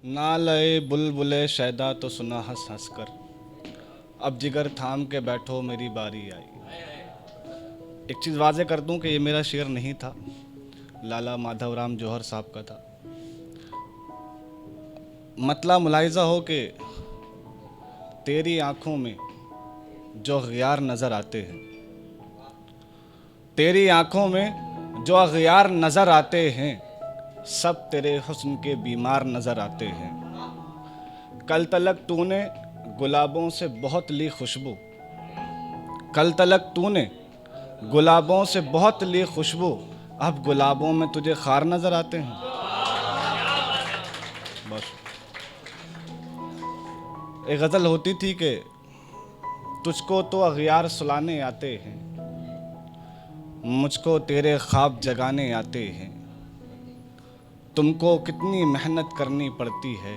ना लए बुलबुले शैदा तो सुना हंस हंस कर, अब जिगर थाम के बैठो मेरी बारी आई। एक चीज़ वाजे कर दूं कि ये मेरा शेर नहीं था, लाला माधव राम जौहर साहब का था। मतला मुलाहिजा हो कि तेरी आंखों में जो अगियार नज़र आते हैं, तेरी आंखों में जो अगियार नज़र आते हैं, सब तेरे हुस्न के बीमार नज़र आते हैं। कल तलक तूने गुलाबों से बहुत ली खुशबू, कल तलक तूने गुलाबों से बहुत ली खुशबू, अब गुलाबों में तुझे खार नज़र आते हैं। बस एक गज़ल होती थी कि तुझको तो अगियार सुलाने आते हैं, मुझको तेरे ख्वाब जगाने आते हैं। तुमको कितनी मेहनत करनी पड़ती है,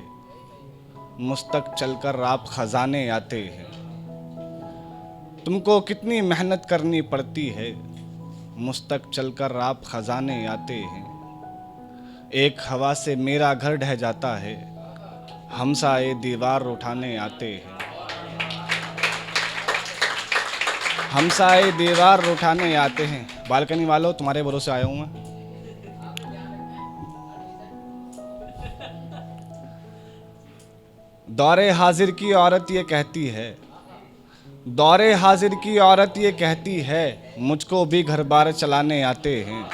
मुझ तक चलकर आप खजाने आते हैं। तुमको कितनी मेहनत करनी पड़ती है, मुझ तक चलकर आप खजाने आते हैं। एक हवा से मेरा घर ढह जाता है, हमसाए दीवार उठाने आते हैं। हमसाए दीवार उठाने आते हैं। बालकनी वालों, तुम्हारे भरोसे आया हूं मैं। दौरे हाजिर की औरत ये कहती है, दौरे हाजिर की औरत ये कहती है, मुझको भी घर बार चलाने आते हैं,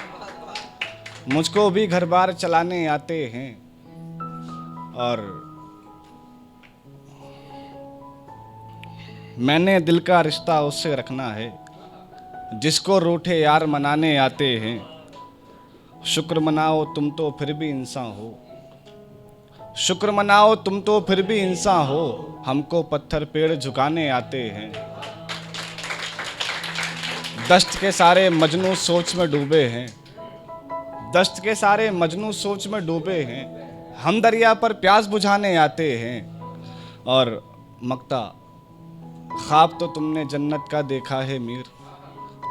मुझको भी घर बार चलाने आते हैं। और मैंने दिल का रिश्ता उससे रखना है, जिसको रूठे यार मनाने आते हैं। शुक्र मनाओ तुम तो फिर भी इंसान हो, शुक्र मनाओ तुम तो फिर भी इंसान हो, हमको पत्थर पेड़ झुकाने आते हैं। दश्त के सारे मजनू सोच में डूबे हैं, दश्त के सारे मजनू सोच में डूबे हैं। हम दरिया पर प्यास बुझाने आते हैं। और मक्ता, ख्वाब तो तुमने जन्नत का देखा है मीर,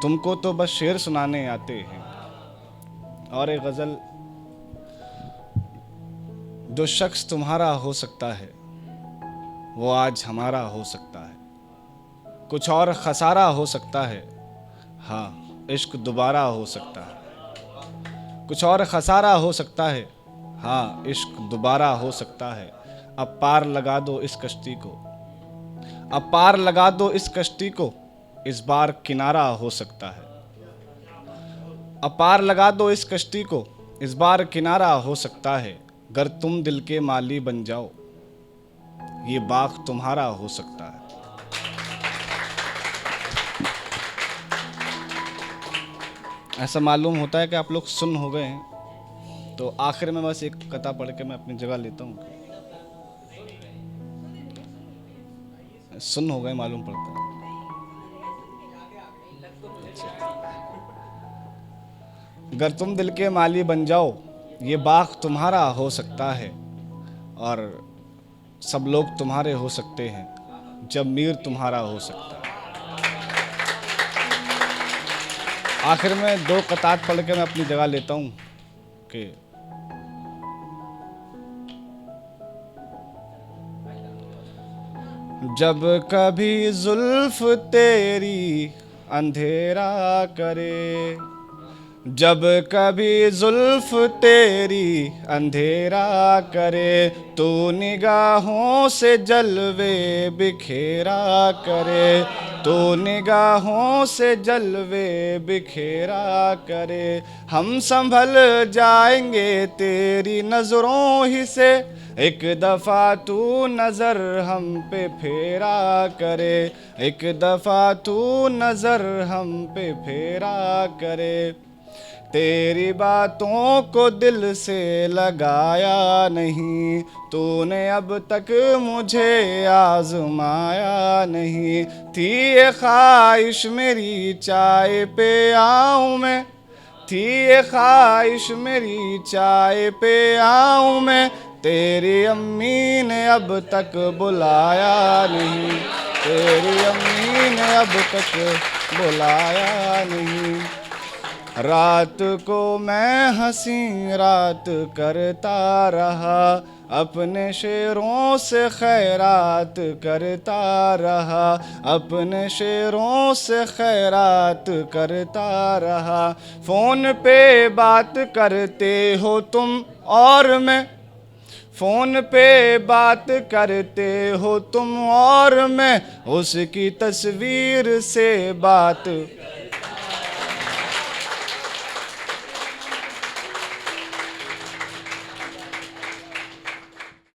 तुमको तो बस शेर सुनाने आते हैं। और एक गज़ल, जो शख्स तुम्हारा हो सकता है वो आज हमारा हो सकता है। कुछ और खसारा हो सकता है, हाँ इश्क दोबारा हो सकता है। कुछ और खसारा हो सकता है, हाँ इश्क दोबारा हो सकता है। अब पार लगा दो इस कश्ती को, अब पार लगा दो इस कश्ती को, इस बार किनारा हो सकता है। अब पार लगा दो इस कश्ती को, इस बार किनारा हो सकता है। अगर तुम दिल के माली बन जाओ, ये बाग तुम्हारा हो सकता है। ऐसा मालूम होता है कि आप लोग सुन हो गए हैं, तो आखिर में बस एक कथा पढ़ के मैं अपनी जगह लेता हूँ। सुन हो गए मालूम पड़ता है। अगर तुम दिल के माली बन जाओ, ये बाग तुम्हारा हो सकता है। और सब लोग तुम्हारे हो सकते हैं जब मीर तुम्हारा हो सकता है। आखिर में दो कतार पढ़ के मैं अपनी जगह लेता हूँ कि जब कभी जुल्फ तेरी अंधेरा करे, जब कभी जुल्फ तेरी अंधेरा करे, तू निगाहों से जलवे बिखेरा करे, तू निगाहों से जलवे बिखेरा करे। हम संभल जाएंगे तेरी नज़रों ही से, एक दफ़ा तू नज़र हम पे फेरा करे, एक दफ़ा तू नज़र हम पे फेरा करे। तेरी बातों को दिल से लगाया नहीं, तूने अब तक मुझे आजमाया नहीं। थी ये ख्वाहिश मेरी चाय पे आऊँ मैं, थी ये ख्वाहिश मेरी चाय पे आऊँ मैं, तेरी अम्मी ने अब तक बुलाया नहीं, तेरी अम्मी ने अब तक बुलाया नहीं। रात को मैं हंसी रात करता रहा, अपने शेरों से खैरात करता रहा, अपने शेरों से खैरात करता रहा। फ़ोन पे बात करते हो तुम और मैं, फ़ोन पे बात करते हो तुम और मैं, उसकी तस्वीर से बात